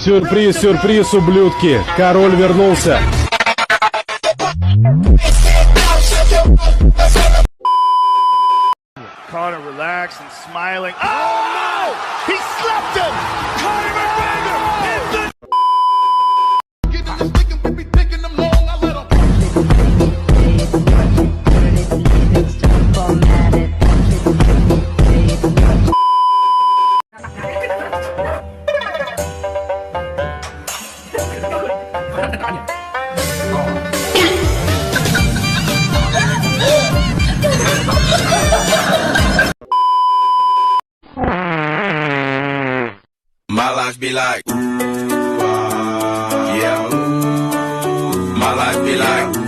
Сюрприз, сюрприз, ублюдки! Король вернулся! Connor relaxed and smiling. Oh no! He slapped him! Conor McGregor is the... My life be like, ooh, yeah, ooh. My life be like,